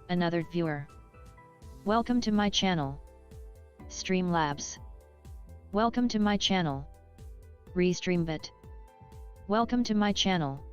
another viewer. Welcome to my channel, Streamlabs. Welcome to my channel, Restreambit. Welcome to my channel.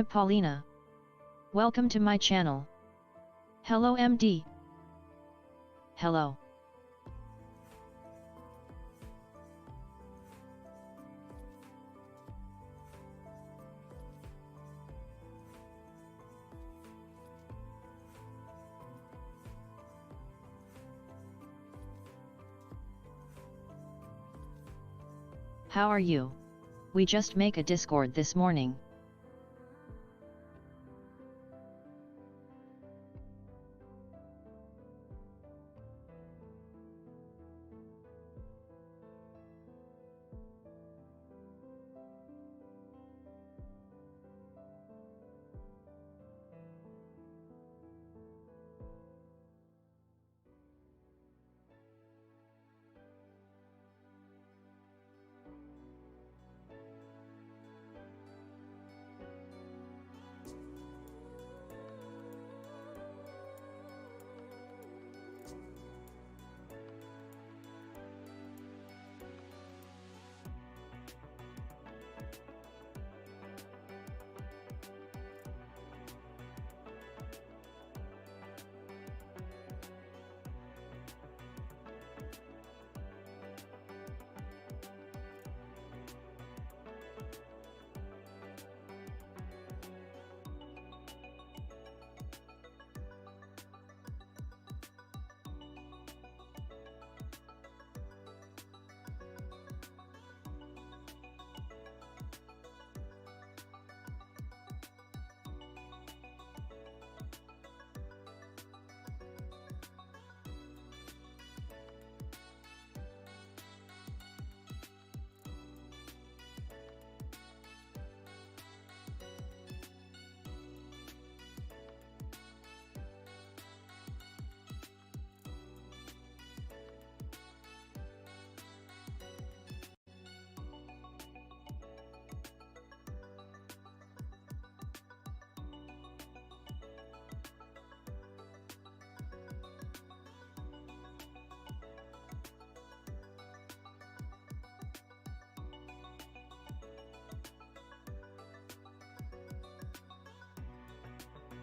Paulina. Welcome to my channel. Hello MD. Hello. How are you? We just make a Discord this morning.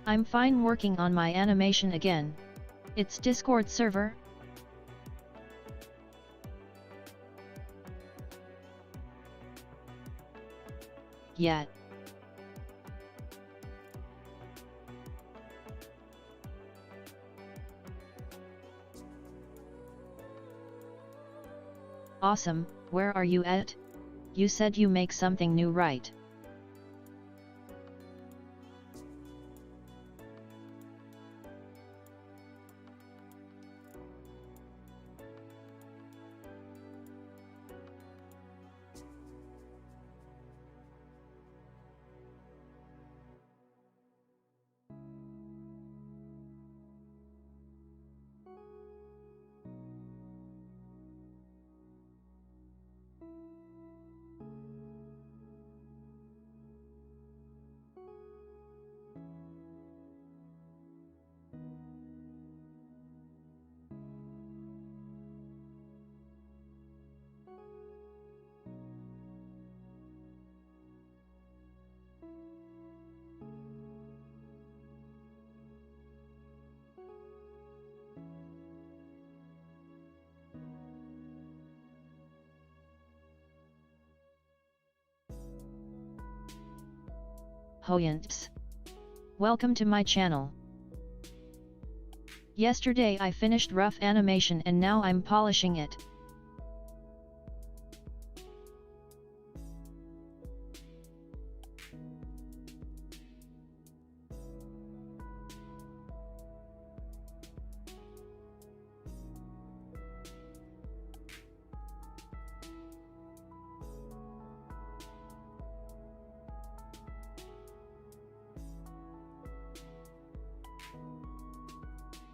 I'm fine working on my animation again. It's Discord server? Yet. Awesome, where are you at? You said you make something new, right? Hoyants. Welcome to my channel. Yesterday I finished rough animation and now I'm polishing it.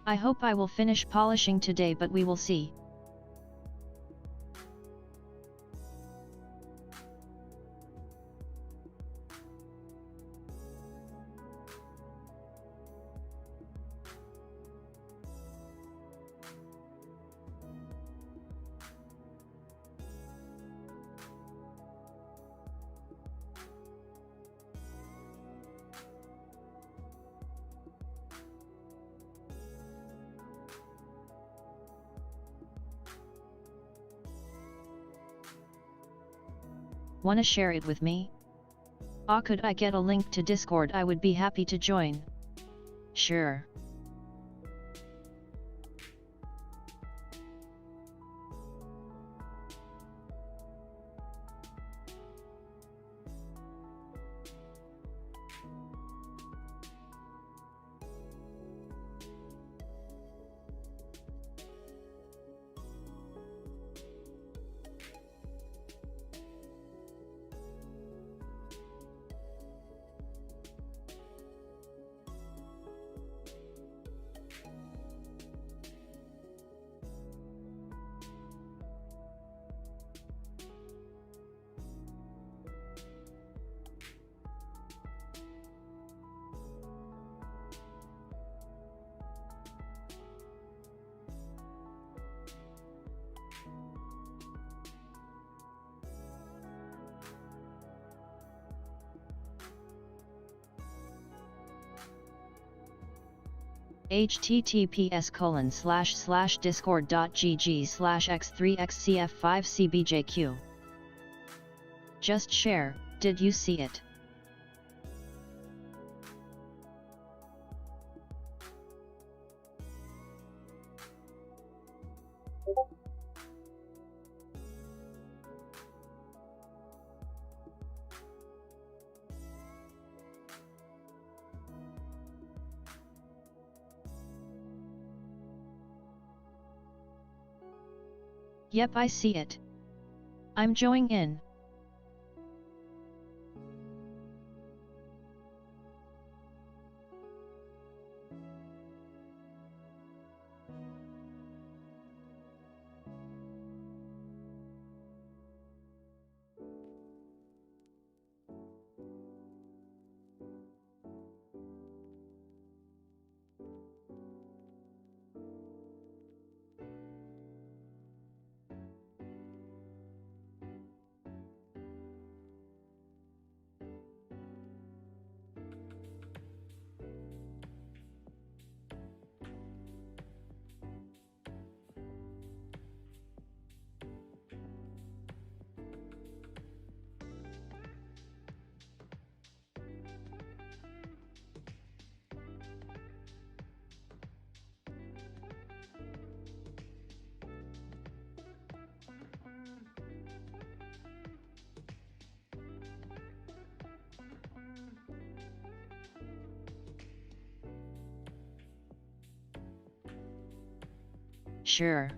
I hope I will finish polishing today, but we will see. Wanna share it with me? Could I get a link to Discord? I would be happy to join. Sure. https://discord.gg/x3xcf5cbjq. Just share, did you see it? Yep, I see it. I'm joining in. Sure.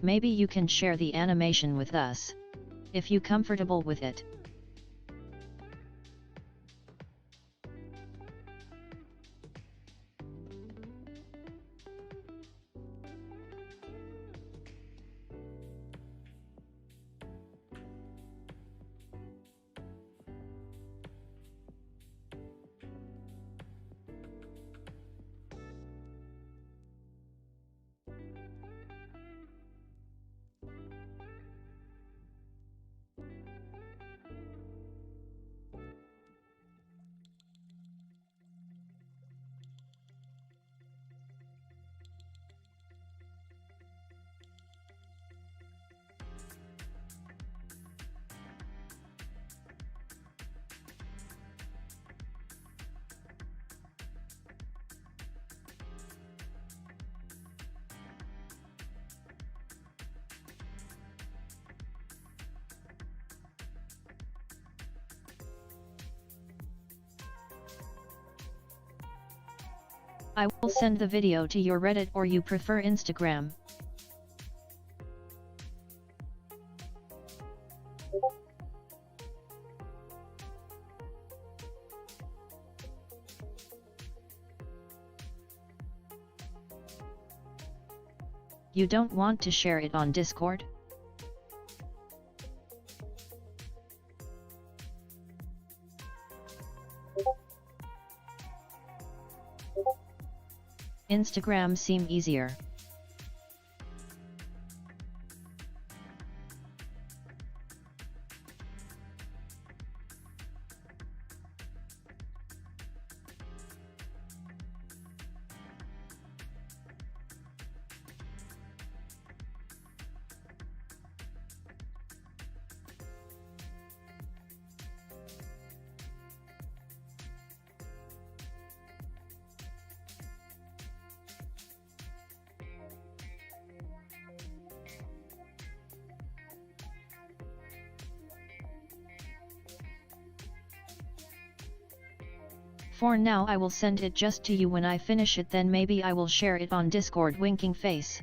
Maybe you can share the animation with us, if you comfortable with it. I will send the video to your Reddit, or you prefer Instagram. You don't want to share it on Discord? Instagram seem easier. For now I will send it just to you. When I finish it, then maybe I will share it on Discord. Winking face.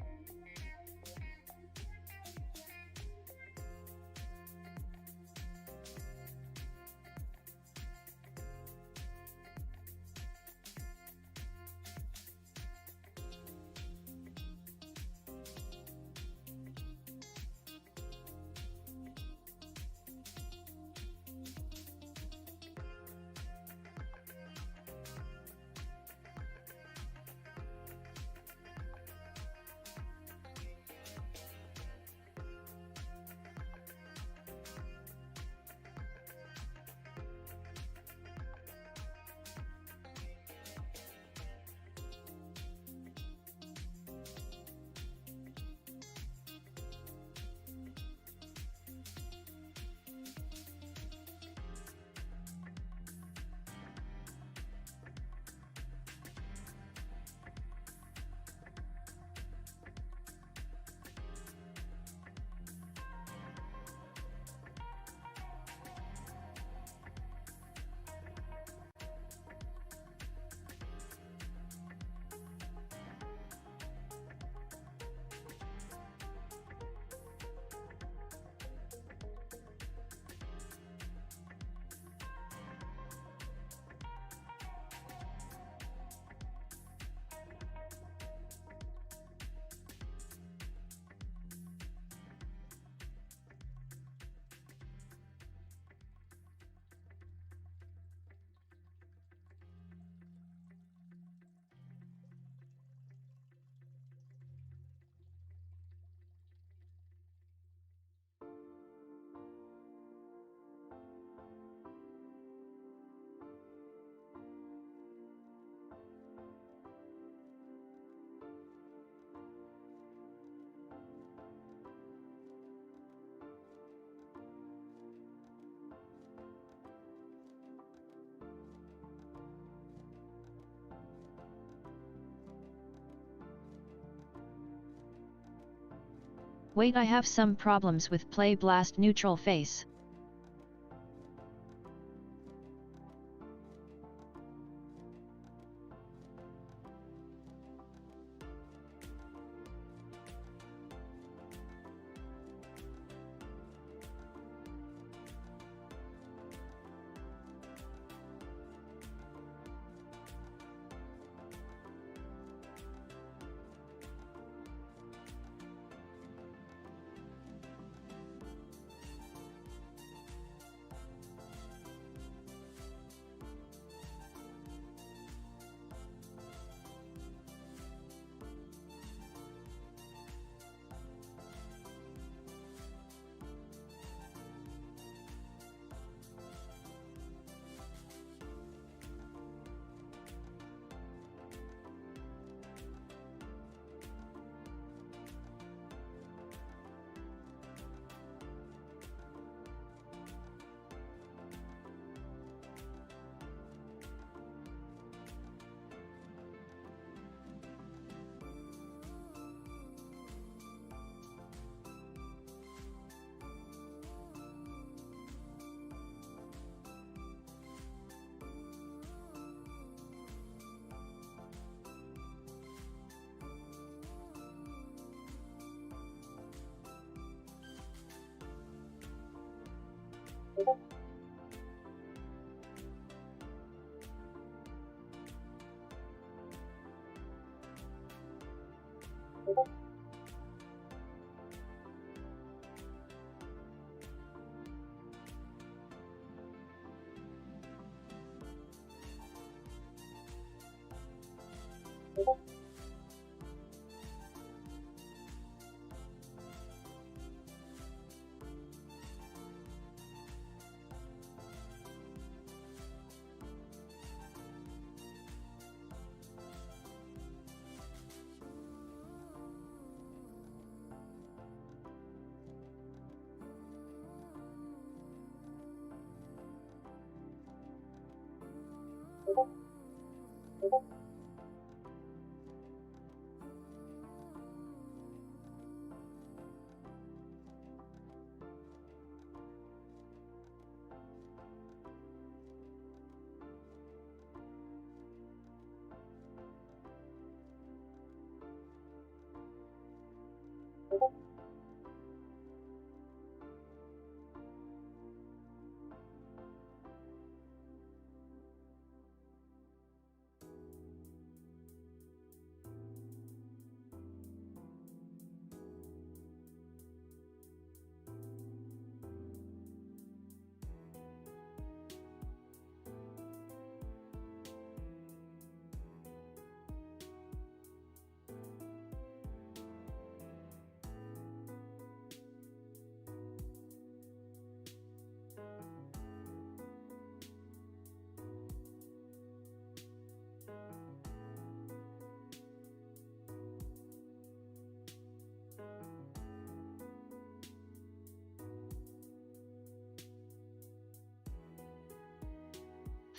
Wait, I have some problems with Play Blast neutral face.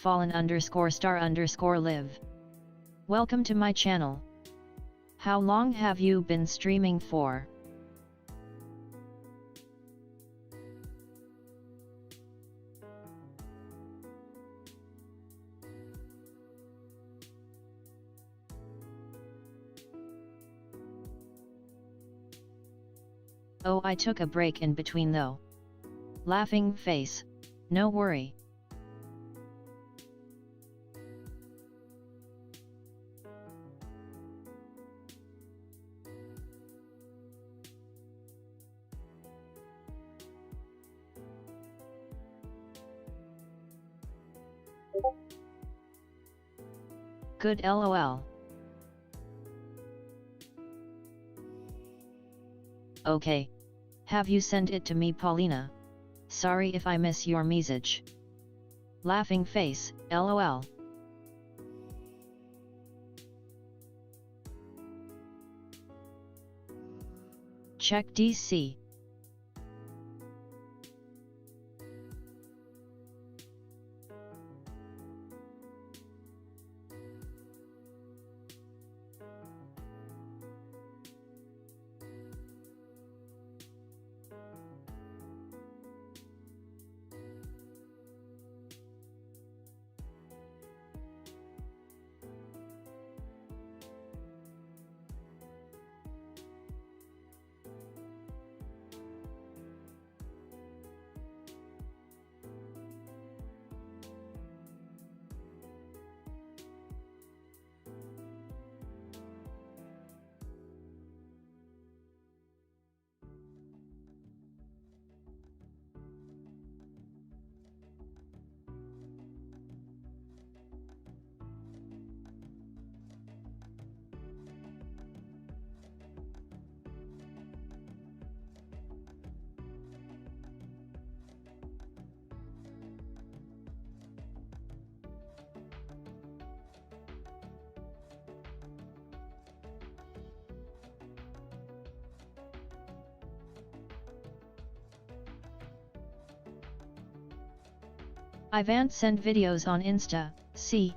fallen_star_live. Welcome to my channel. How long have you been streaming for? Oh, I took a break in between though. Laughing face. No worry. Good lol. Okay. Have you sent it to me, Paulina? Sorry if I miss your message. Laughing face, lol. Check DC. Ivan send videos on Insta, see.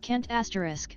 Kent asterisk.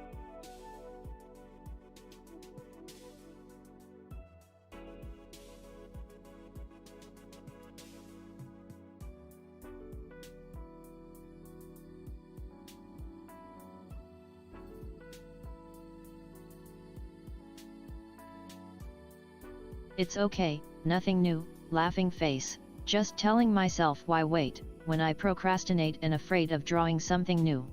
It's okay, nothing new, laughing face, just telling myself why wait, when I procrastinate and afraid of drawing something new.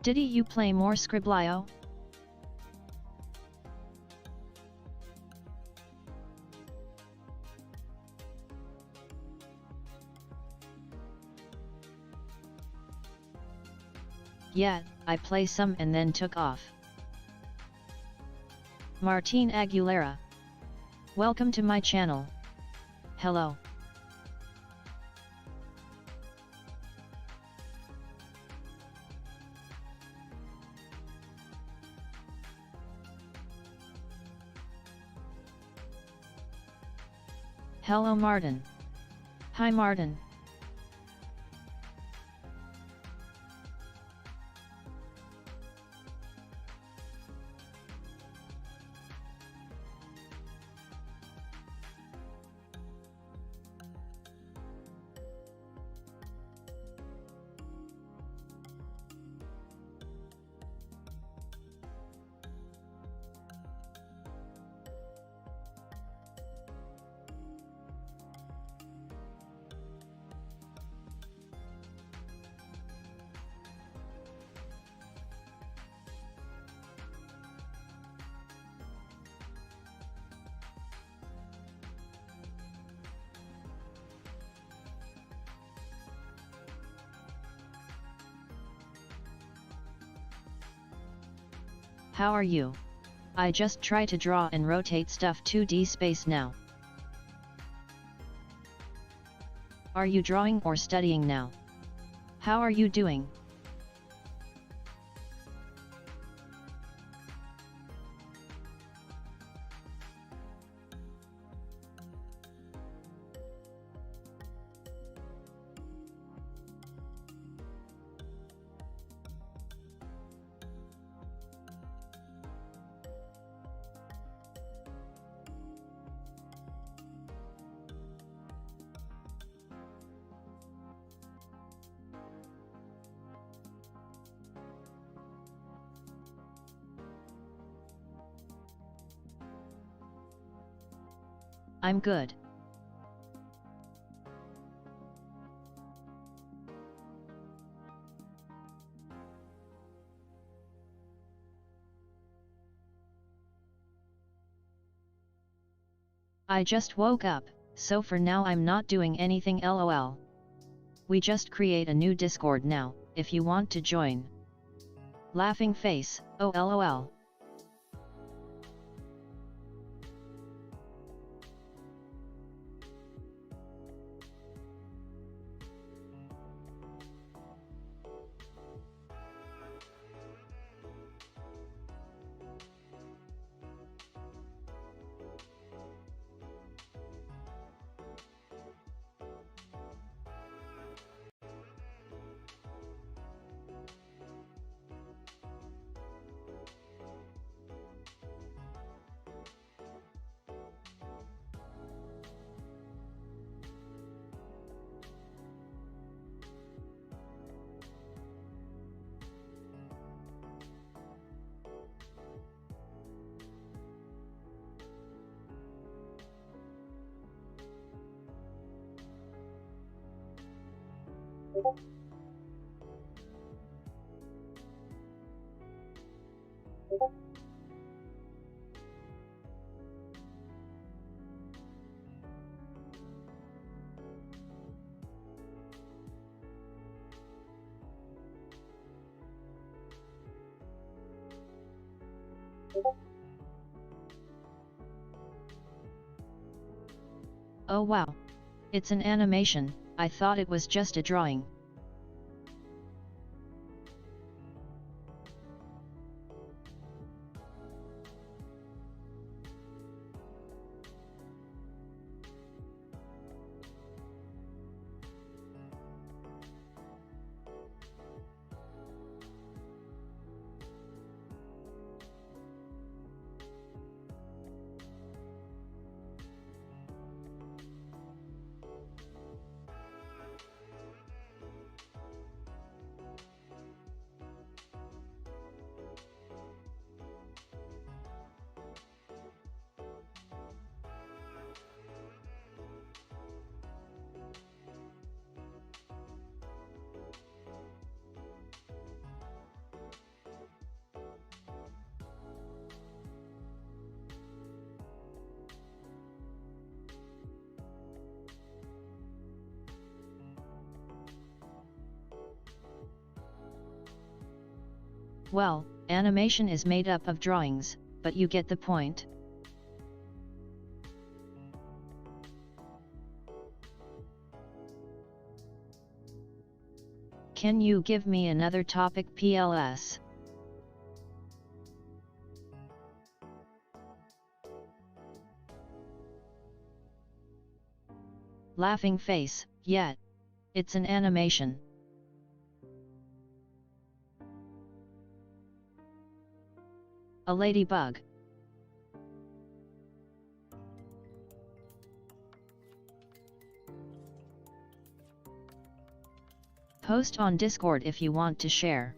Diddy, you play more Scriblio? Yeah, I play some and then took off. Martine Aguilera. Welcome to my channel. Hello. Hello Martin. Hi Martin. How are you? I just try to draw and rotate stuff 2D space now. Are you drawing or studying now? How are you doing? I'm good. I just woke up, so for now I'm not doing anything lol. We just create a new Discord now, if you want to join. Laughing face, oh lol. Oh wow. It's an animation, I thought it was just a drawing. Well, animation is made up of drawings, but you get the point. Can you give me another topic PLS? Laughing face, yet. It's an animation. A ladybug. Post on Discord if you want to share.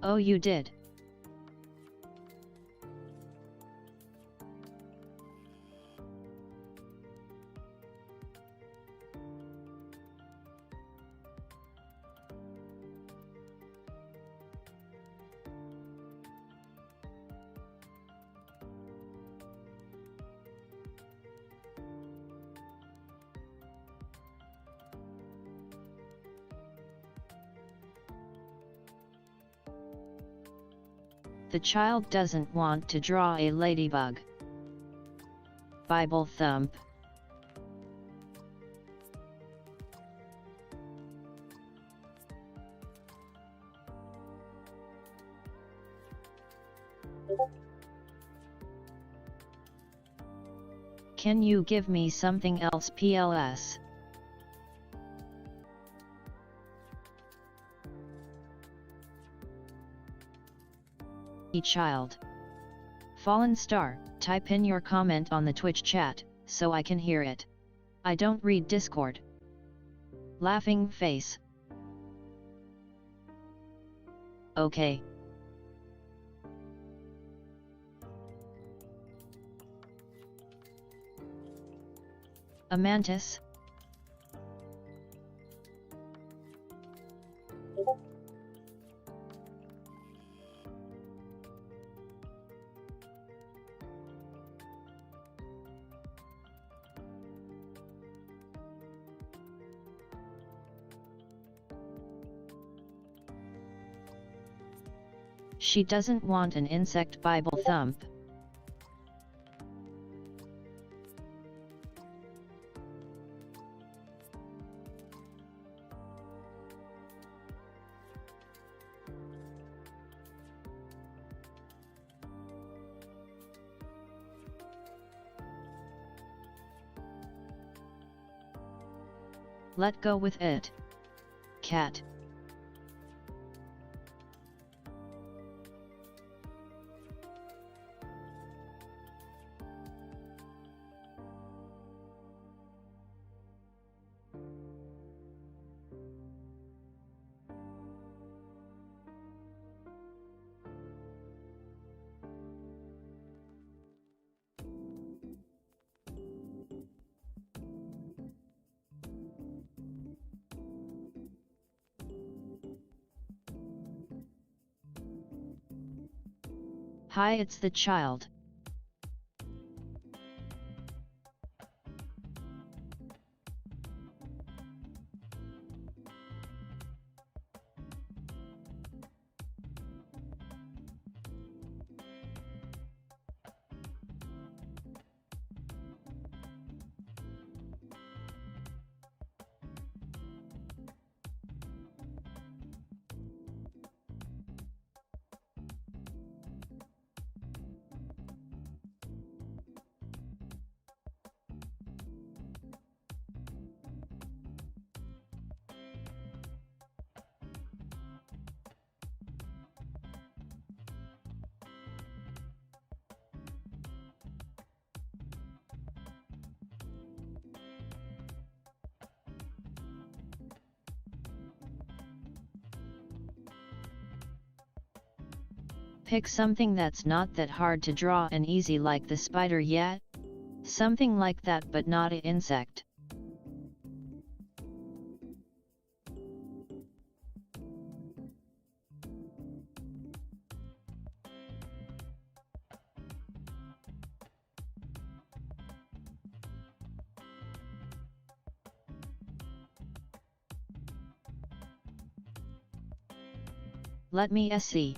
Oh, you did. The child doesn't want to draw a ladybug. Bible thump. Can you give me something else PLS? Child. Fallen Star, type in your comment on the Twitch chat, so I can hear it. I don't read Discord. Laughing face. Okay. A mantis? She doesn't want an insect Bible thump. Let go with it. Cat. Hi, it's the child. Pick something that's not that hard to draw and easy like the spider yet. Something like that but not an insect. Let me see.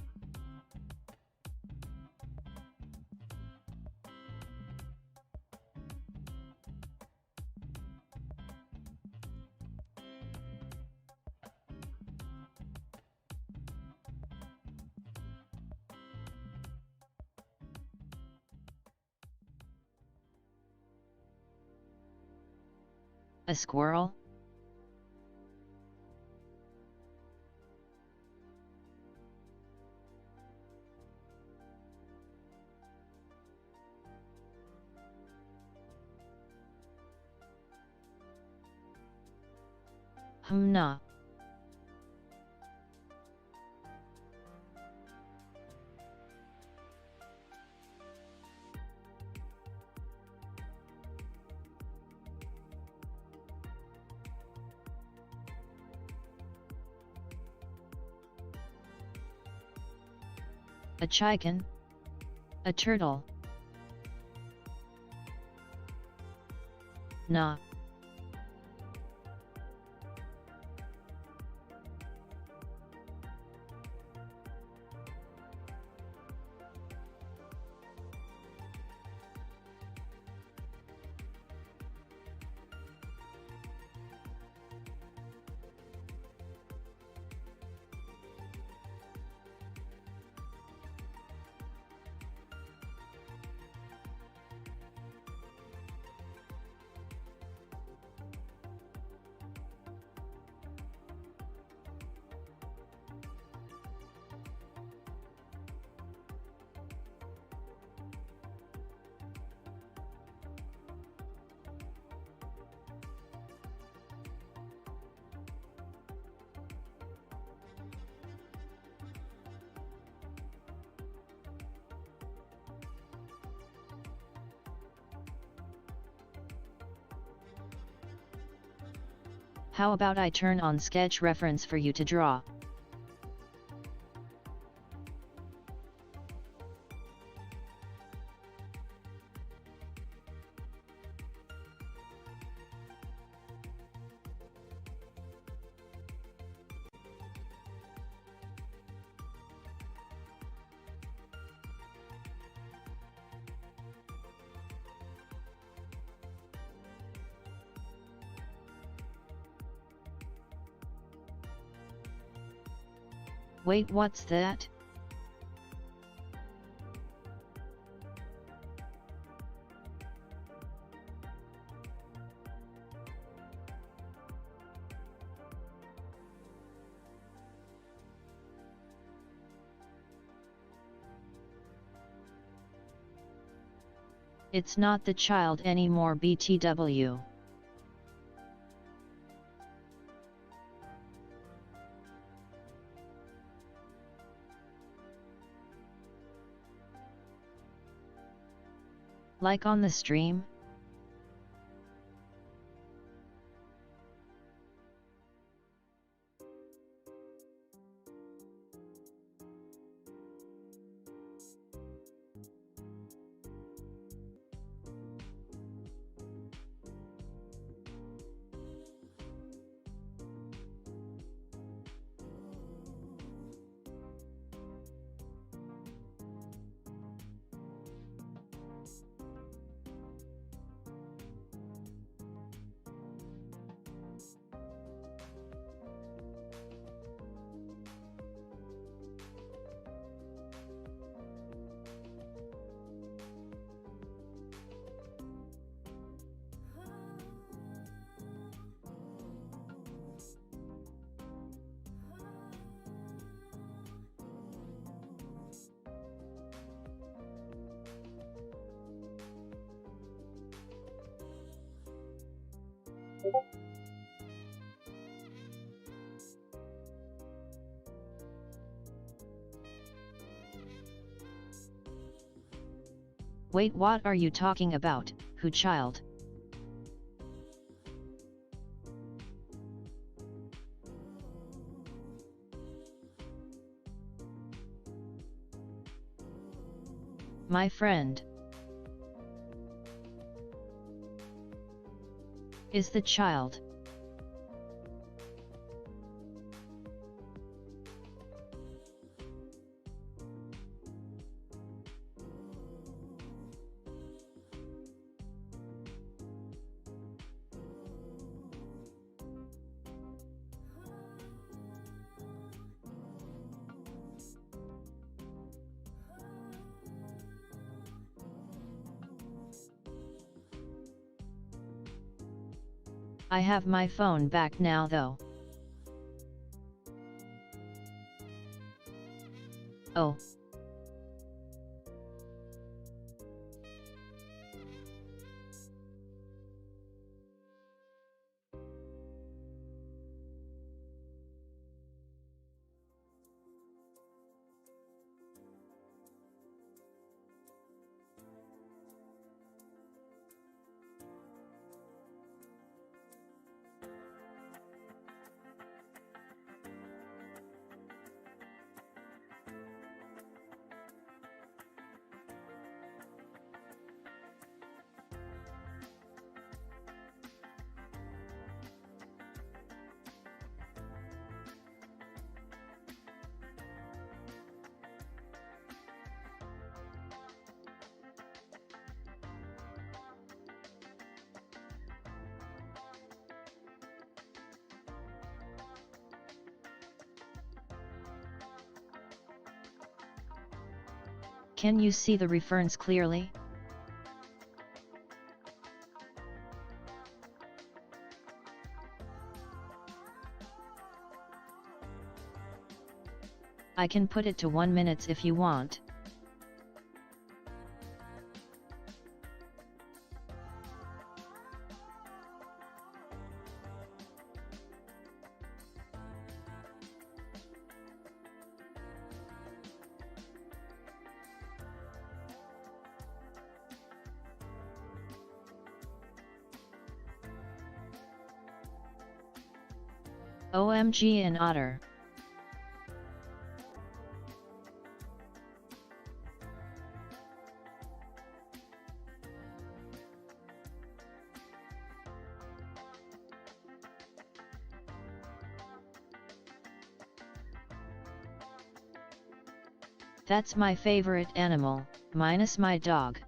A squirrel? Nah. A chicken? A turtle? Nah. How about I turn on sketch reference for you to draw? Wait, what's that? It's not the child anymore, BTW. Like on the stream? Wait, what are you talking about? Who child? My friend. Is the child. I have my phone back now though. Oh. Can you see the reference clearly? I can put it to 1 minute if you want. OMG an otter. That's my favorite animal, minus my dog.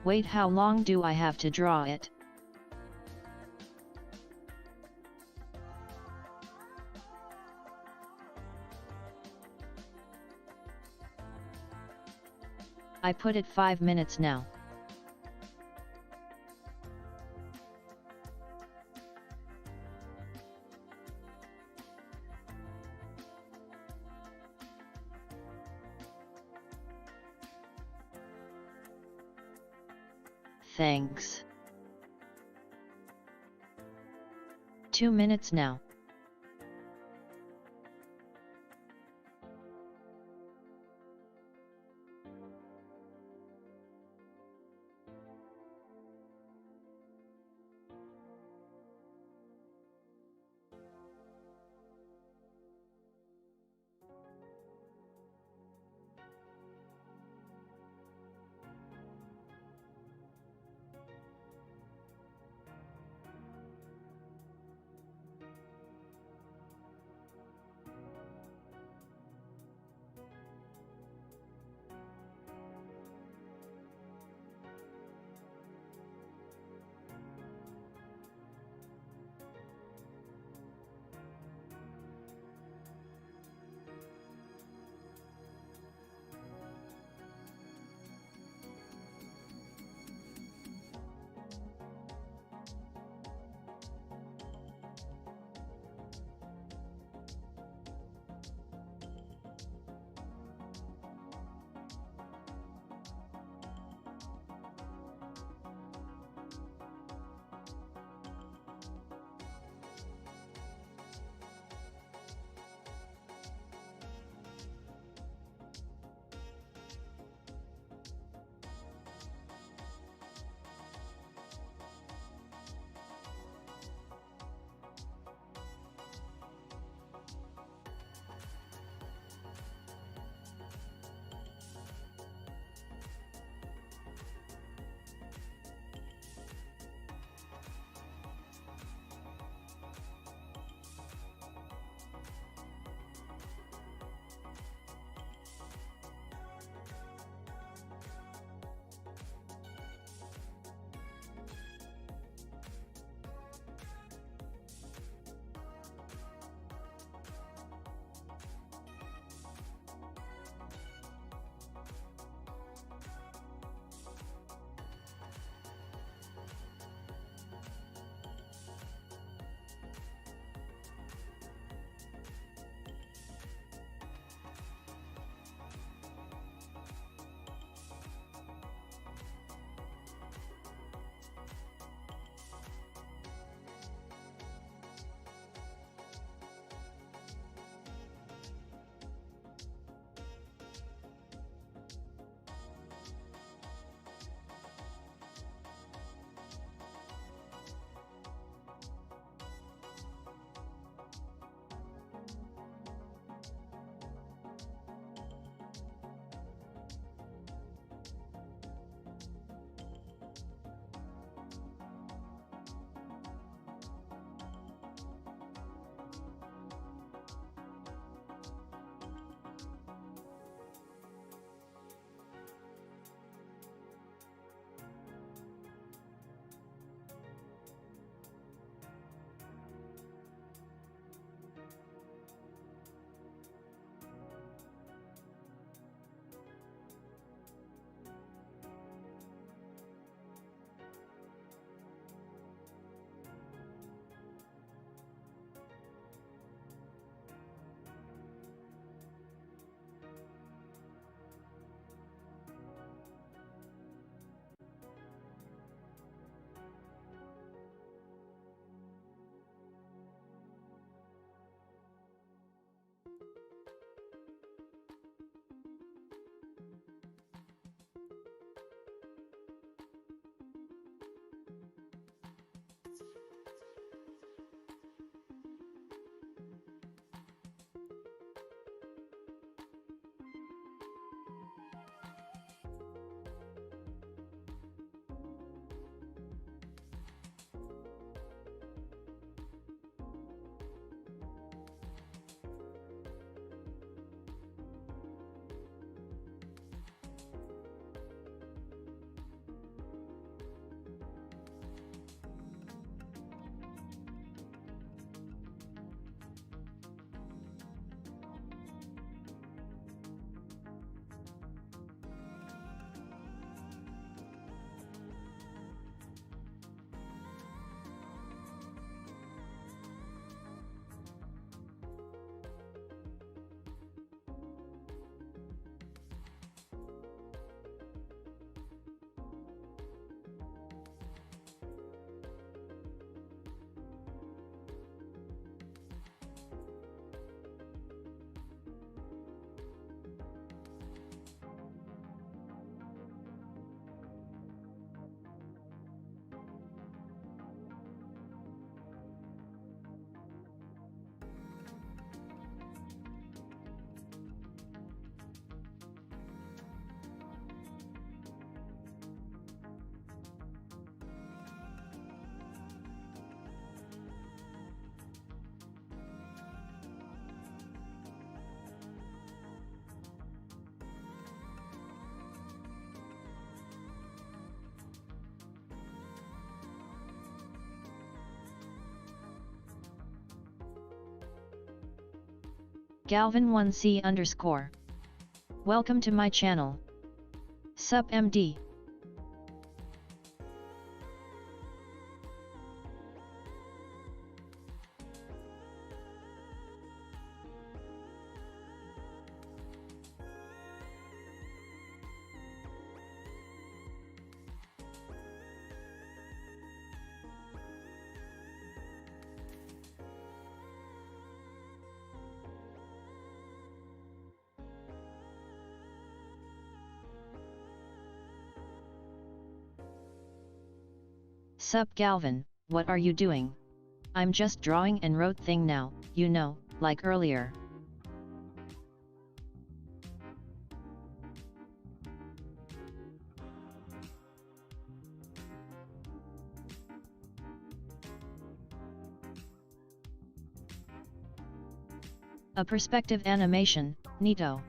Wait, how long do I have to draw it? I put it 5 minutes now. Thanks. 2 minutes now. Galvin1C_. Welcome to my channel. Sup MD. Sup Galvin, what are you doing? I'm just drawing and wrote thing now, you know, like earlier. A perspective animation, neato.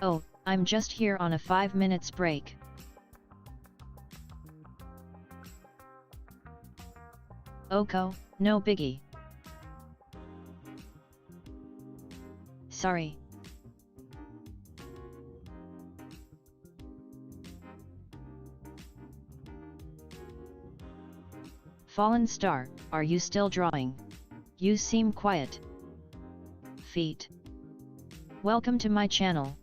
Oh, I'm just here on a 5 minutes break. Oko, no biggie. Sorry. Fallen Star, are you still drawing? You seem quiet. Feet. Welcome to my channel.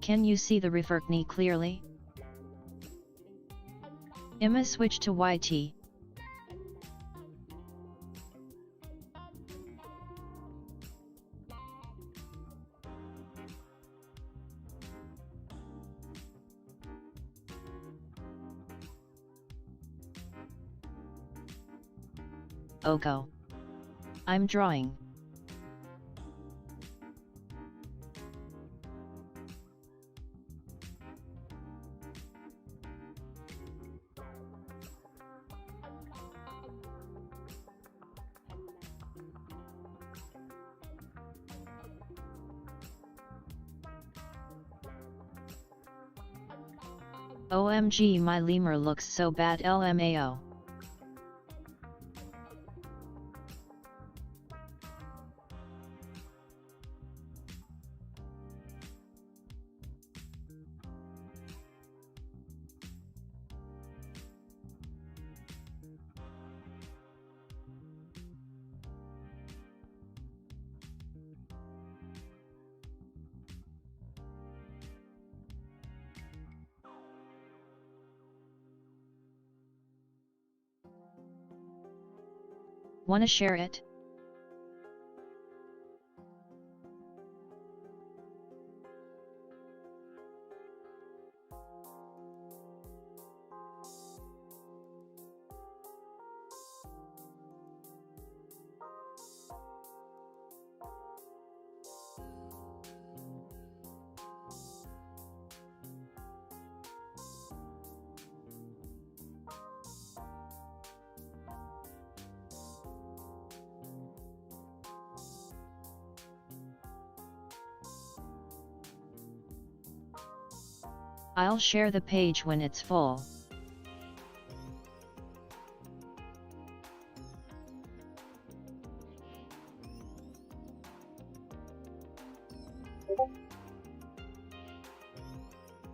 Can you see the Referkni clearly? Imma switch to YT. Oko. I'm drawing. OMG, my lemur looks so bad LMAO. Wanna share it? I'll share the page when it's full.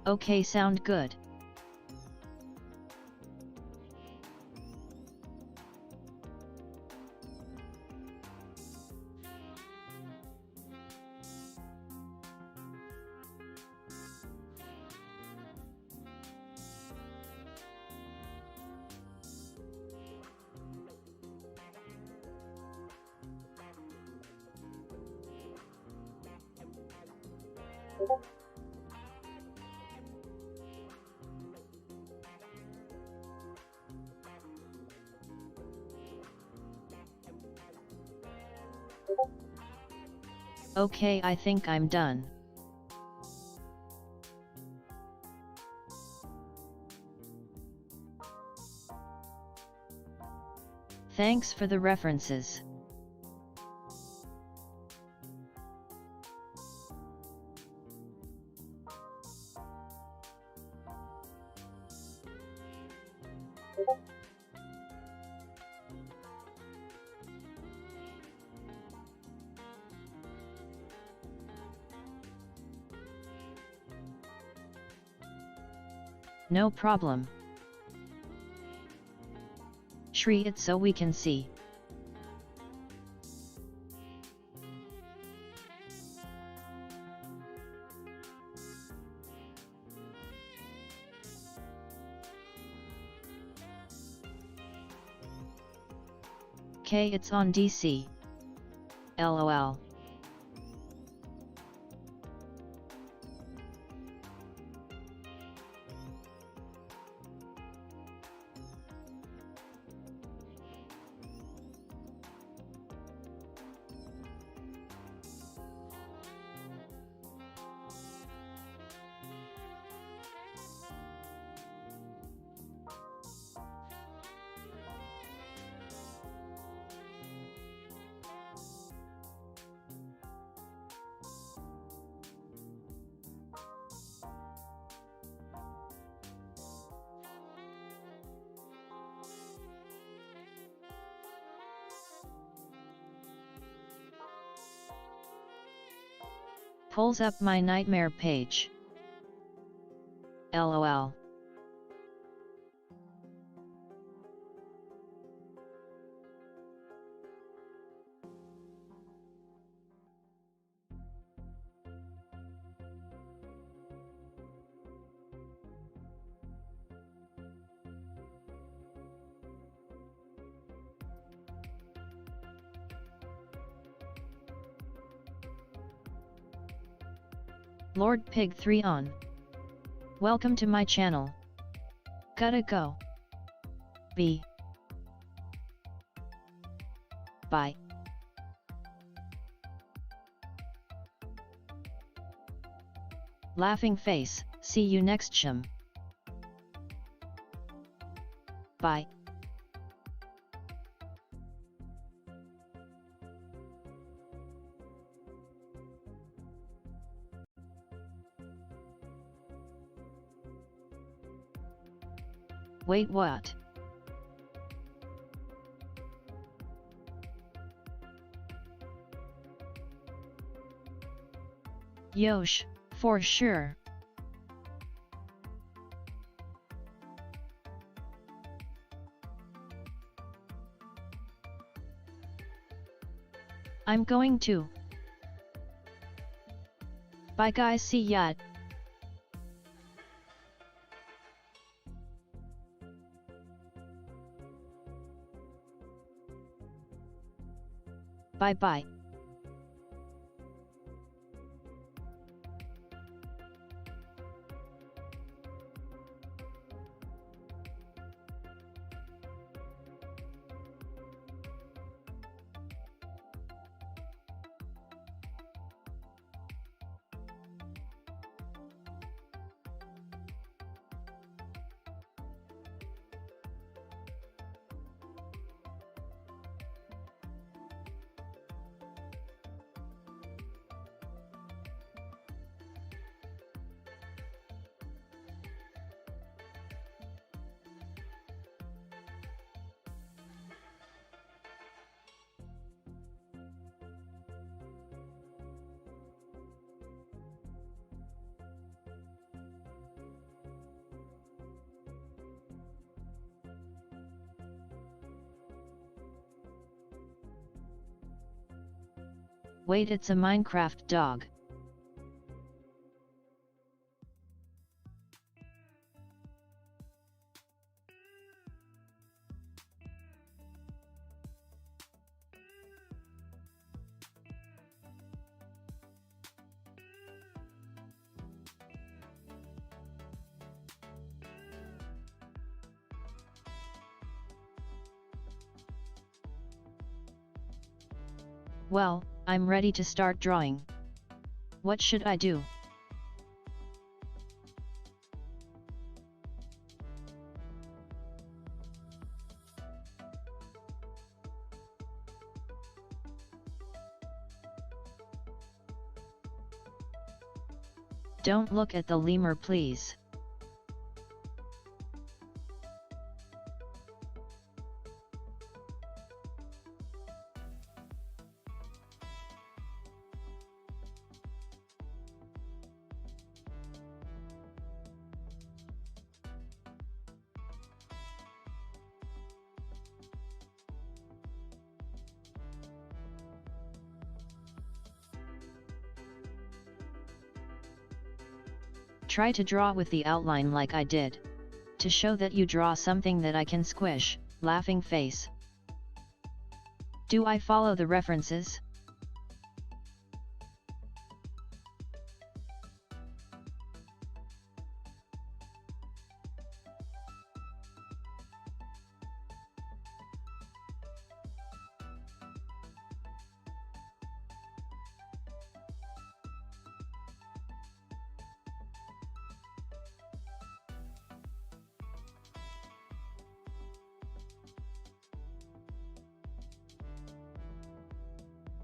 Okay, sound good. Okay, I think I'm done. Thanks for the references. No problem. Shri it so we can see. K it's on DC. LOL. Pulls up my nightmare page. LOL. Lord Pig 3 on. Welcome to my channel. Gotta go. B. Bye. Laughing face, see you next chum. Bye. Wait, what? Yosh, for sure. I'm going to. Bye guys, see ya. Bye bye. Wait, it's a Minecraft dog. Well, I'm ready to start drawing. What should I do? Don't look at the lemur, please. Try to draw with the outline like I did. To show that you draw something that I can squish, laughing face. Do I follow the references?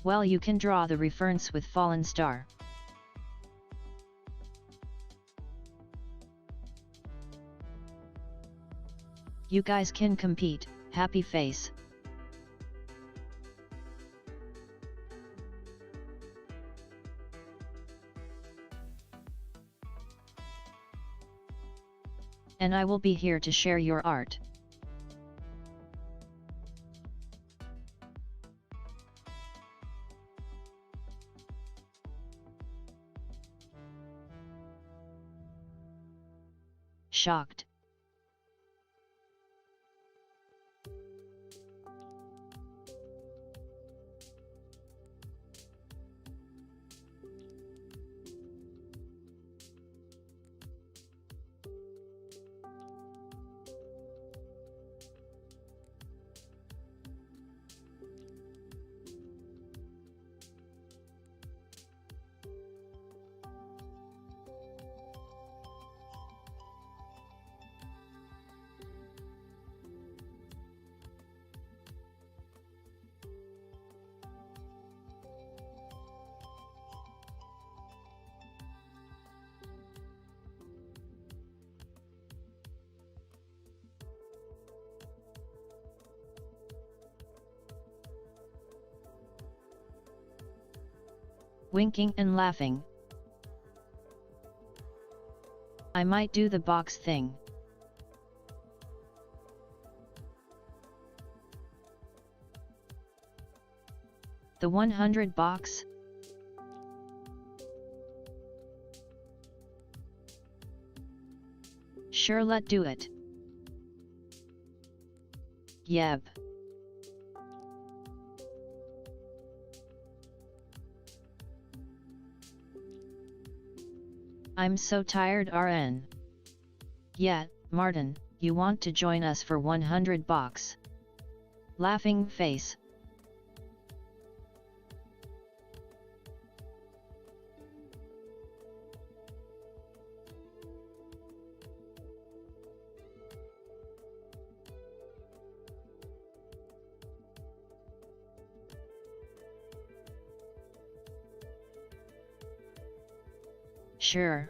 Well, you can draw the reference with fallen star. You guys can compete, happy face. And I will be here to share your art. Shocked. Winking and laughing. I might do the box thing. The 100 box? Sure, let do it. Yep. I'm so tired, RN. Yeah, Martin, you want to join us for 100 box? Laughing face. Sure.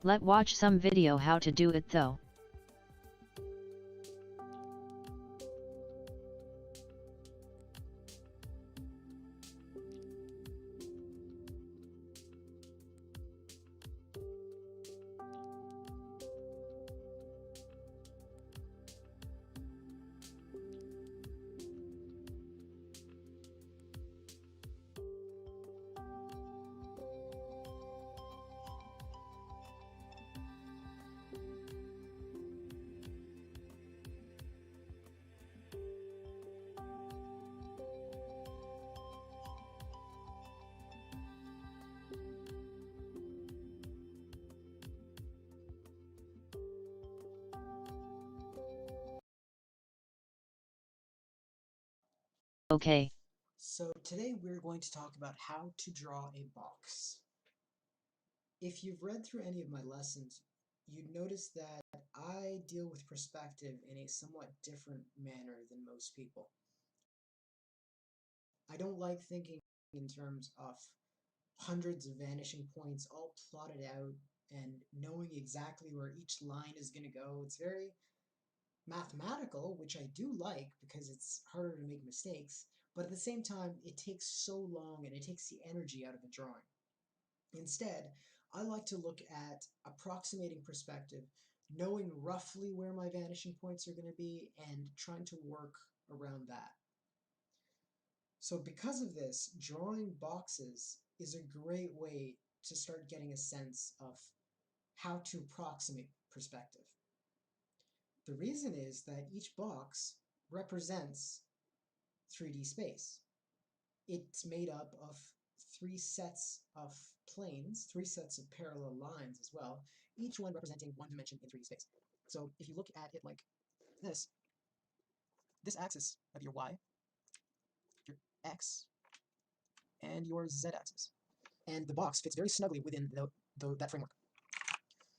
Let watch some video how to do it though. Okay. So today we're going to talk about how to draw a box. If you've read through any of my lessons, you'd notice that I deal with perspective in a somewhat different manner than most people. I don't like thinking in terms of hundreds of vanishing points all plotted out and knowing exactly where each line is going to go. It's very mathematical, which I do like because it's harder to make mistakes, but at the same time, it takes so long and it takes the energy out of a drawing. Instead, I like to look at approximating perspective, knowing roughly where my vanishing points are going to be and trying to work around that. So because of this, drawing boxes is a great way to start getting a sense of how to approximate perspective. The reason is that each box represents 3D space. It's made up of 3 sets of planes, 3 sets of parallel lines as well, each one representing one dimension in 3D space. So if you look at it like this axis of your y, your x, and your z-axis. And the box fits very snugly within that framework.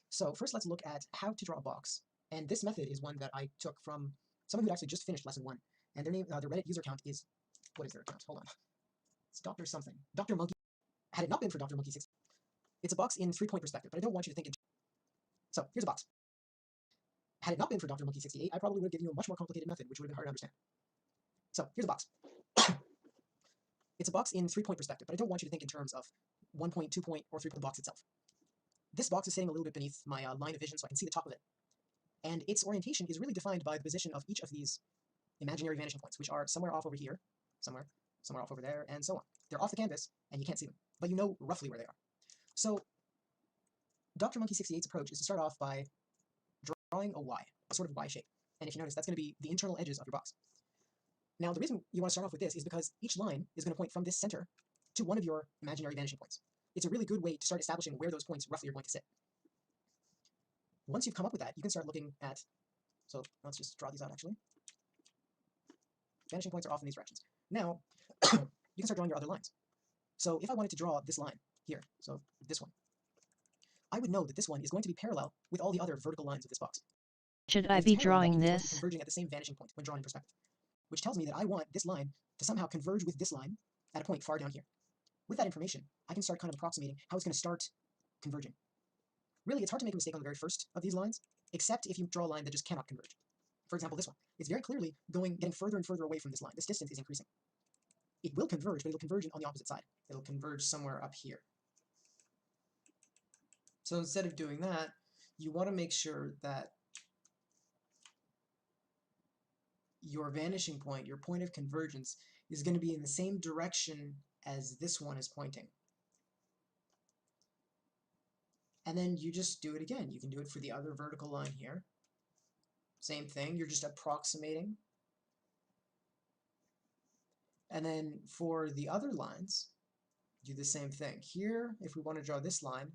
So first let's look at how to draw a box. And this method is one that I took from someone who actually just finished lesson 1. And their name, their Reddit user account is, what is their account? Hold on. It's Dr. something. Dr. Monkey. Had it not been for Dr. Monkey 60, it's a box in 3-point perspective, but I don't want you to think in. So here's a box. Had it not been for Dr. Monkey 68, I probably would have given you a much more complicated method, which would have been hard to understand. So here's a box. It's a box in 3-point perspective, but I don't want you to think in terms of 1 point, 2 point, or 3-point box itself. This box is sitting a little bit beneath my line of vision, so I can see the top of it. And its orientation is really defined by the position of each of these imaginary vanishing points, which are somewhere off over here, somewhere off over there, and so on. They're off the canvas, and you can't see them, but you know roughly where they are. So Dr. Monkey 68's approach is to start off by drawing a Y, a sort of Y shape. And if you notice, that's going to be the internal edges of your box. Now, the reason you want to start off with this is because each line is going to point from this center to one of your imaginary vanishing points. It's a really good way to start establishing where those points roughly are going to sit. Once you've come up with that, you can start looking at, so let's just draw these out actually. Vanishing points are off in these directions. Now, you can start drawing your other lines. So if I wanted to draw this line here, so this one, I would know that this one is going to be parallel with all the other vertical lines of this box. Should I be drawing this? It's going to be converging at the same vanishing point when drawn in perspective, which tells me that I want this line to somehow converge with this line at a point far down here. With that information, I can start kind of approximating how it's going to start converging. Really, it's hard to make a mistake on the very first of these lines, except if you draw a line that just cannot converge. For example, this one. It's very clearly getting further and further away from this line. This distance is increasing. It will converge, but it'll converge on the opposite side. It'll converge somewhere up here. So instead of doing that, you want to make sure that your vanishing point, your point of convergence, is going to be in the same direction as this one is pointing. And then you just do it again. You can do it for the other vertical line here. Same thing, you're just approximating. And then for the other lines, do the same thing. Here, if we want to draw this line,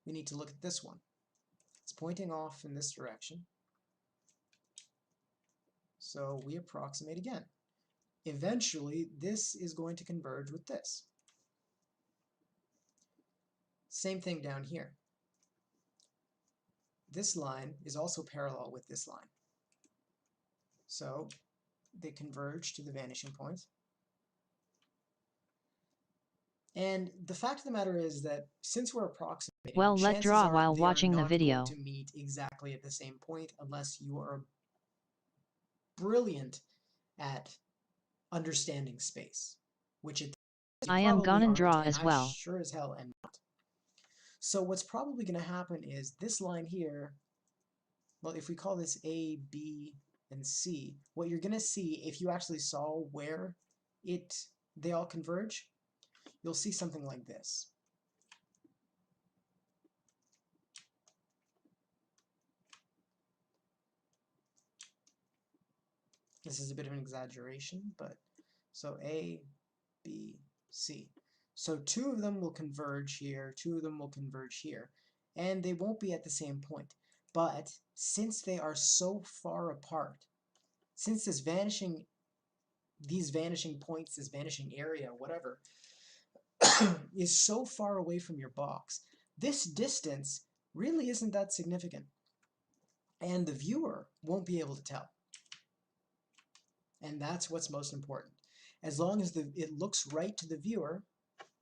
we need to look at this one. It's pointing off in this direction. So we approximate again. Eventually, this is going to converge with this. Same thing down here. This line is also parallel with this line. So they converge to the vanishing point. And the fact of the matter is that since we're approximating, well, let draw while watching the video. To meet exactly at the same point unless you are brilliant at understanding space, which it I am gonna draw as well. I sure as hell am not. So what's probably going to happen is this line here, well, if we call this A, B, and C, what you're going to see if you actually saw where they all converge, you'll see something like this. This is a bit of an exaggeration, but so A, B, C. So 2 of them will converge here, 2 of them will converge here, and they won't be at the same point. But since they are so far apart, since these vanishing points, this vanishing area, whatever, is so far away from your box, this distance really isn't that significant. And the viewer won't be able to tell. And that's what's most important. As long as it looks right to the viewer,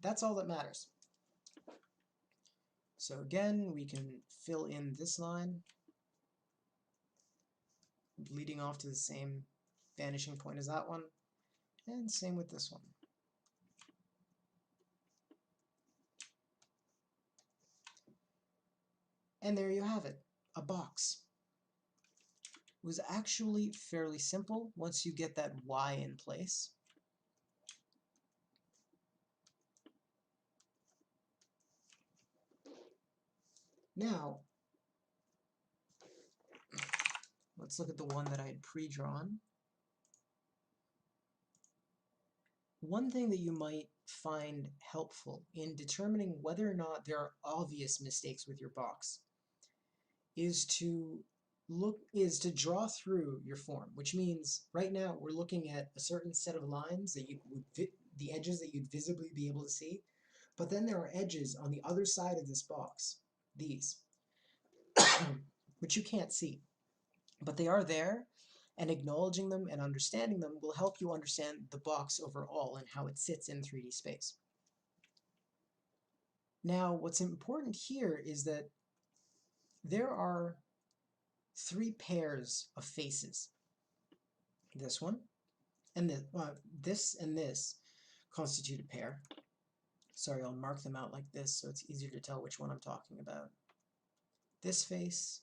that's all that matters. So again, we can fill in this line, leading off to the same vanishing point as that one, and same with this one. And there you have it, a box. It was actually fairly simple once you get that Y in place. Now, let's look at the one that I had pre-drawn. One thing that you might find helpful in determining whether or not there are obvious mistakes with your box is to draw through your form, which means right now we're looking at a certain set of lines that the edges that you'd visibly be able to see, but then there are edges on the other side of this box, these, which you can't see, but they are there, and acknowledging them and understanding them will help you understand the box overall and how it sits in 3D space. Now, what's important here is that there are 3 pairs of faces. This one, and this and this constitute a pair. Sorry, I'll mark them out like this so it's easier to tell which one I'm talking about. This face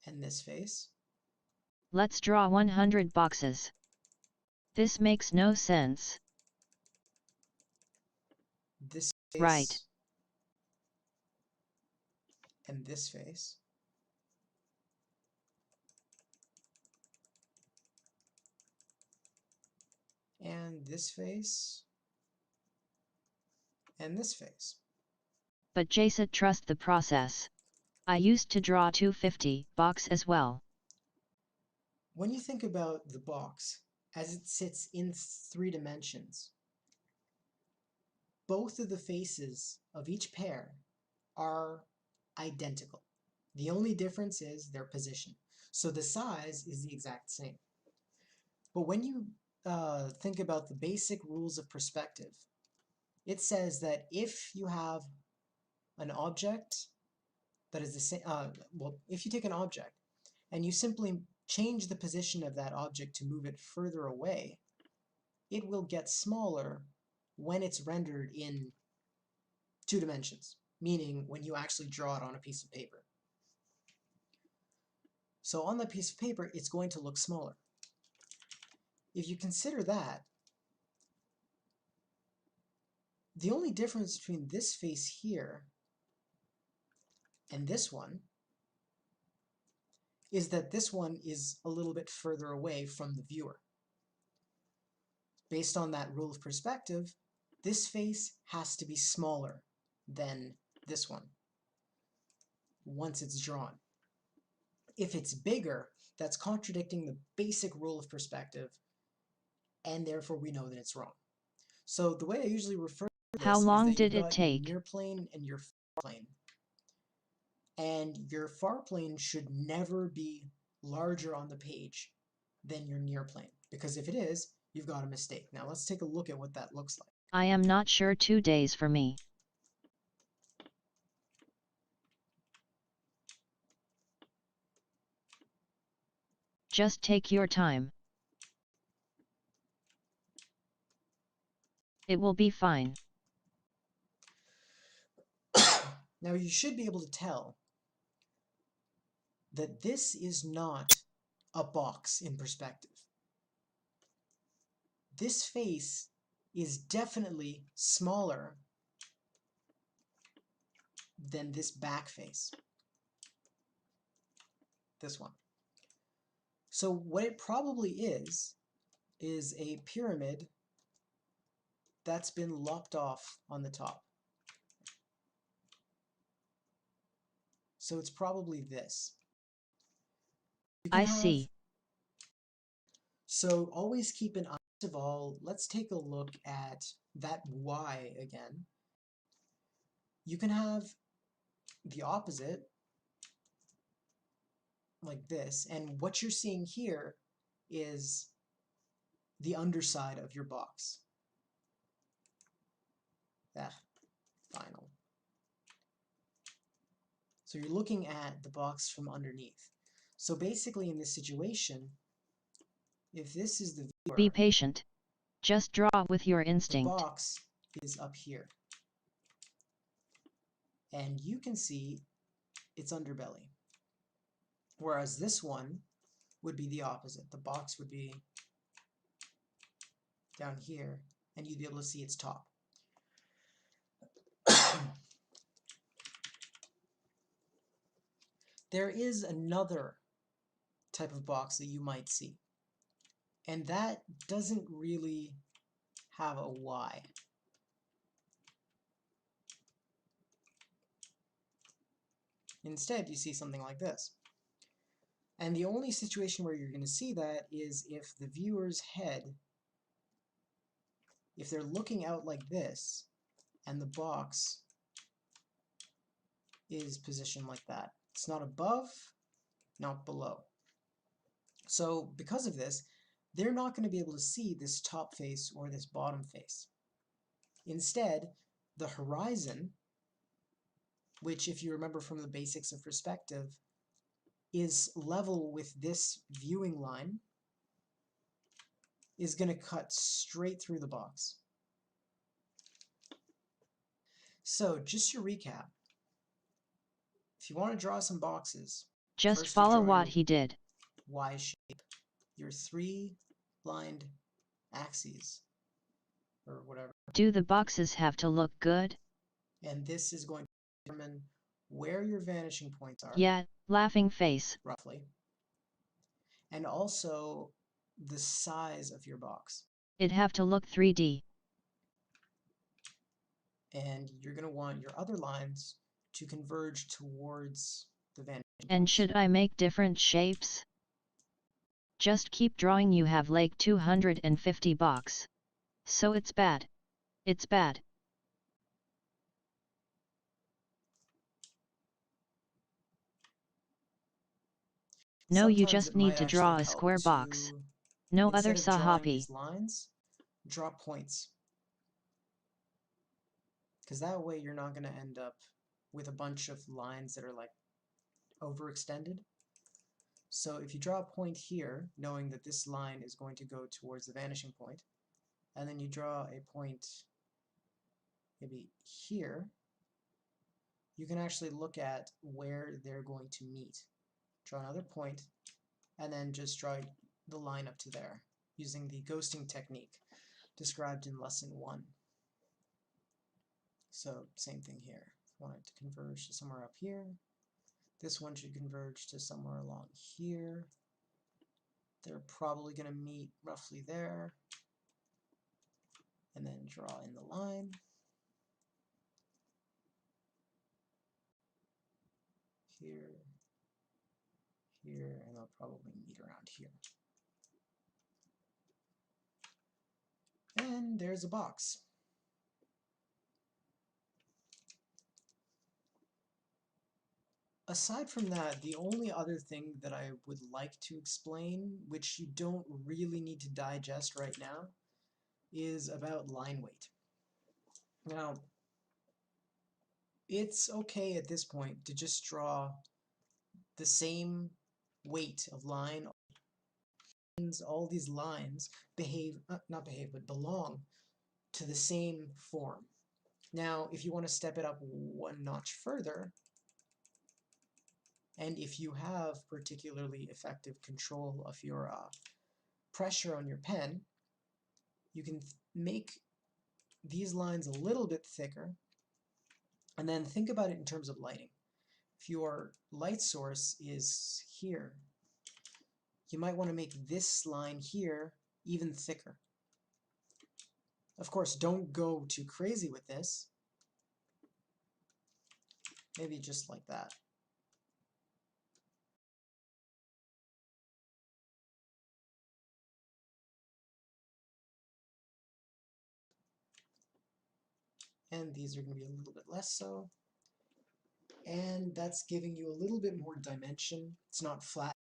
and this face. Let's draw 100 boxes. This makes no sense. This face right. And this face. And this face. And this face. But Jason, trust the process. I used to draw 250 box as well. When you think about the box as it sits in 3 dimensions, both of the faces of each pair are identical. The only difference is their position. So the size is the exact same. But when you think about the basic rules of perspective, it says that if you have an object that is the same, well, if you take an object and you simply change the position of that object to move it further away, it will get smaller when it's rendered in 2 dimensions, meaning when you actually draw it on a piece of paper. So on that piece of paper, it's going to look smaller. If you consider that, the only difference between this face here and this one is that this one is a little bit further away from the viewer. Based on that rule of perspective, this face has to be smaller than this one once it's drawn. If it's bigger, that's contradicting the basic rule of perspective, and therefore we know that it's wrong. So the way I usually refer to this How long is that did you've it got your take? near plane and your far plane. And your far plane should never be larger on the page than your near plane, because if it is, you've got a mistake. Now let's take a look at what that looks like. I am not sure. 2 days for me. Just take your time. It will be fine. Now you should be able to tell that this is not a box in perspective. This face is definitely smaller than this back face. This one. So what it probably is a pyramid that's been lopped off on the top. So it's probably this. I see. So always keep an eye. First of all, let's take a look at that Y again. You can have the opposite, like this, and what you're seeing here is the underside of your box. Final. So you're looking at the box from underneath. So basically in this situation, if this is the viewer, be patient. Just draw with your the instinct. box is up here. And you can see its underbelly. Whereas this one would be the opposite. The box would be down here, and you'd be able to see its top. There is another type of box that you might see, and that doesn't really have a Y. Instead, you see something like this. And the only situation where you're going to see that is if the viewer's head, if they're looking out like this, and the box is positioned like that. It's not above, not below. So because of this, they're not going to be able to see this top face or this bottom face. Instead, the horizon, which if you remember from the basics of perspective, is level with this viewing line, is going to cut straight through the box. So just to recap, if you want to draw some boxes, Just first you follow draw what your he did. Y shape, your 3 lined axes, or whatever. Do the boxes have to look good? And this is going to determine where your vanishing points are. Yeah, laughing face. Roughly. And also the size of your box. It have to look 3D. And you're going to want your other lines to converge towards the vanishing And points. should I make different shapes? Just keep drawing. You have like 250 box. So it's bad. It's bad. No, you Sometimes it just need might to actually draw a help square box. to, No other instead of drawing sahapi. these lines, draw points. Because that way you're not going to end up with a bunch of lines that are like overextended. So if you draw a point here, knowing that this line is going to go towards the vanishing point, and then you draw a point maybe here, you can actually look at where they're going to meet. Draw another point, and then just draw the line up to there, using the ghosting technique described in lesson 1. So same thing here. If you want it to converge to somewhere up here, this one should converge to somewhere along here. They're probably going to meet roughly there, and then draw in the line. Here, here, and they'll probably meet around here. And there's a box. Aside from that, the only other thing that I would like to explain, which you don't really need to digest right now, is about line weight. Now, it's okay at this point to just draw the same weight of line. All these lines belong to the same form. Now, if you want to step it up one notch further, and if you have particularly effective control of your pressure on your pen, you can make these lines a little bit thicker, and then think about it in terms of lighting. If your light source is here, you might want to make this line here even thicker. Of course, don't go too crazy with this. Maybe just like that. And these are going to be a little bit less so. And that's giving you a little bit more dimension. It's not flat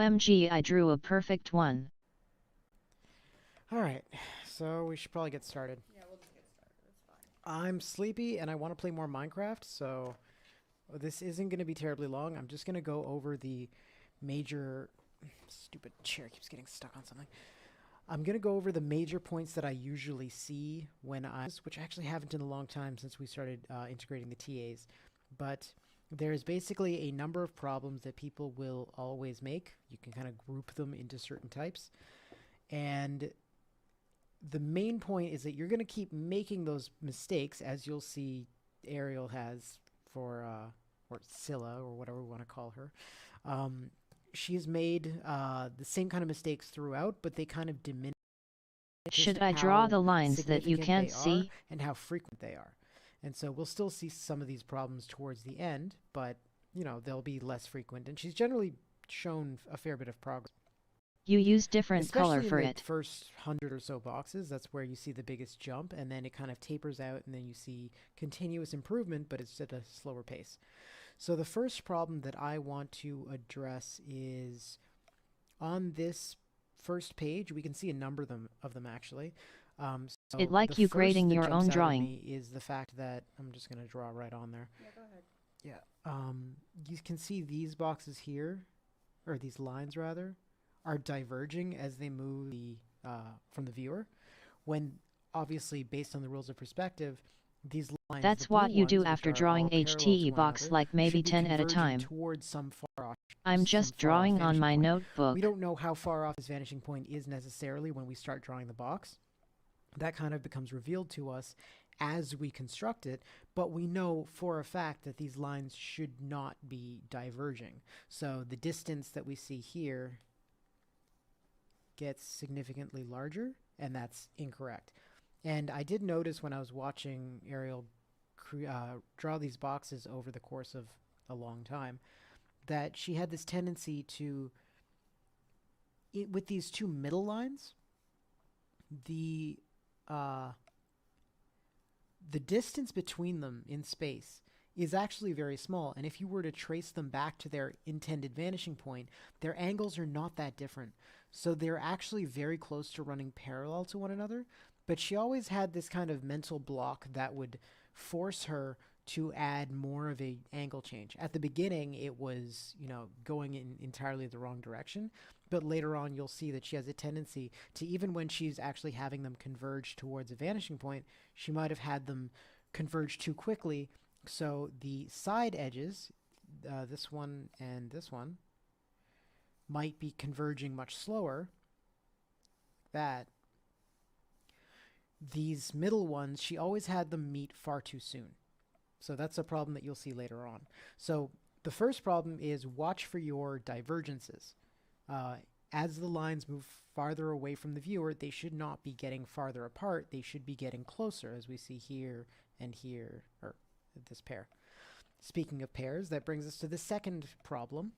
OMG, I drew a perfect one. Alright, so we should probably get started. Yeah, we'll just get started. It's fine. I'm sleepy and I want to play more Minecraft, so this isn't going to be terribly long. I'm just going to go over the major... Stupid chair keeps getting stuck on something. I'm going to go over the major points that I usually see when which I actually haven't in a long time since we started integrating the TAs. But there's basically a number of problems that people will always make. You can kind of group them into certain types. And the main point is that you're going to keep making those mistakes, as you'll see Ariel has for, or Scylla, or whatever we want to call her. She's made the same kind of mistakes throughout, but they kind of diminish. Should I draw the lines that you can't see? And how frequent they are. And so we'll still see some of these problems towards the end, but, you know, they'll be less frequent. And she's generally shown a fair bit of progress. You use different color for in it. The first 100 or so boxes, that's where you see the biggest jump, and then it kind of tapers out, and then you see continuous improvement, but it's at a slower pace. So the first problem that I want to address is on this first page. We can see a number of them actually. So It like you grading your own drawing. Is the fact that I'm just going to draw right on there. Yeah, go ahead. Yeah. You can see these boxes here, or these lines rather, are diverging as they move from the viewer, when obviously based on the rules of perspective, these lines, that's what you do after drawing HTE box like maybe 10 at a time. Towards some far off, I'm just drawing on my notebook. We don't know how far off this vanishing point is necessarily when we start drawing the box. That kind of becomes revealed to us as we construct it, but we know for a fact that these lines should not be diverging. So the distance that we see here gets significantly larger, and that's incorrect. And I did notice when I was watching Ariel draw these boxes over the course of a long time that she had this tendency to, with these two middle lines, the distance between them in space is actually very small, and if you were to trace them back to their intended vanishing point, their angles are not that different. So they're actually very close to running parallel to one another, but she always had this kind of mental block that would force her to add more of a angle change. At the beginning, it was, you know, going in entirely the wrong direction, but later on you'll see that she has a tendency to, even when she's actually having them converge towards a vanishing point, she might have had them converge too quickly. So the side edges, this one and this one, might be converging much slower. That these middle ones, she always had them meet far too soon. So that's a problem that you'll see later on. So the first problem is watch for your divergences. As the lines move farther away from the viewer, they should not be getting farther apart. They should be getting closer, as we see here and here, or this pair. Speaking of pairs, that brings us to the second problem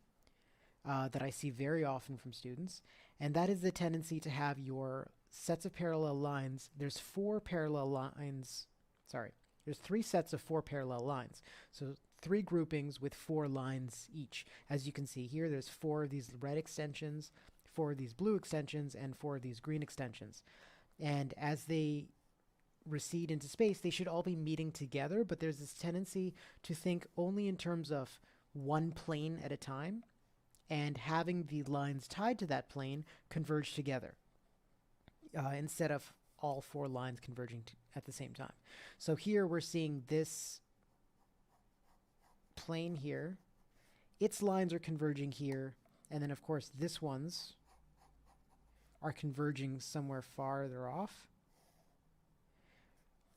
that I see very often from students, and that is the tendency to have your sets of parallel lines. There's four parallel lines, sorry, there's three sets of four parallel lines. So three groupings with four lines each. As you can see here, there's four of these red extensions, four of these blue extensions, and four of these green extensions. And as they recede into space, they should all be meeting together, but there's this tendency to think only in terms of one plane at a time, and having the lines tied to that plane converge together instead of all four lines converging at the same time. So here we're seeing this plane here, its lines are converging here, and then of course this one's are converging somewhere farther off.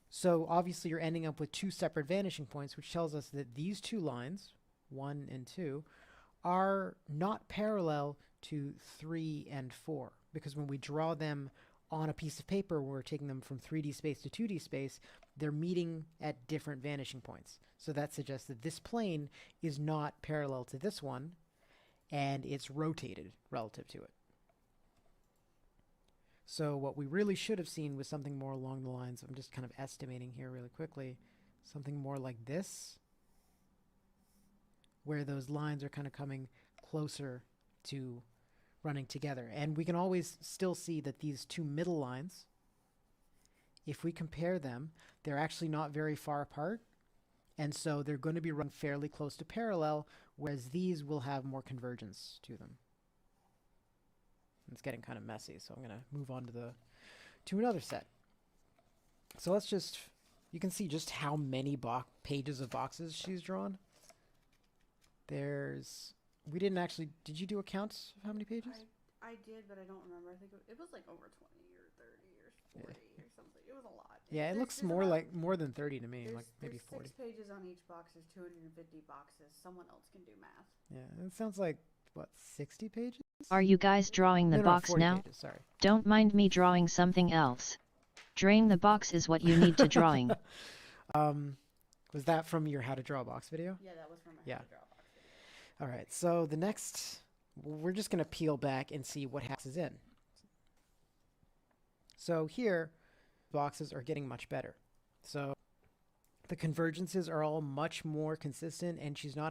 So obviously you're ending up with two separate vanishing points, which tells us that these two lines, 1 and 2, are not parallel to 3 and 4, because when we draw them on a piece of paper, we're taking them from 3D space to 2D space, they're meeting at different vanishing points. So that suggests that this plane is not parallel to this one, and it's rotated relative to it. So what we really should have seen was something more along the lines, I'm just kind of estimating here really quickly, something more like this, where those lines are kind of coming closer to running together. And we can always still see that these two middle lines, if we compare them, they're actually not very far apart. And so they're going to be run fairly close to parallel, whereas these will have more convergence to them. It's getting kind of messy, so I'm going to move on to another set. So let's just, you can see just how many pages of boxes she's drawn. We didn't actually, did you do a count of how many pages? I did, but I don't remember. I think it was like over 20 or 30 or 40 or something. It was a lot. Yeah, it looks more than 30 to me, like maybe 40. 6 pages on each box. There's 250 boxes. Someone else can do math. Yeah, it sounds like, what, 60 pages? Are you guys drawing the No, box 40 now? pages, sorry. Don't mind me drawing something else. Drain the box is what you need to drawing. Was that from your How to Draw a Box video? Yeah, that was from my Yeah. How to Draw a Box video. All right, so the next, we're just going to peel back and see what is in. So here, boxes are getting much better. So the convergences are all much more consistent, and she's not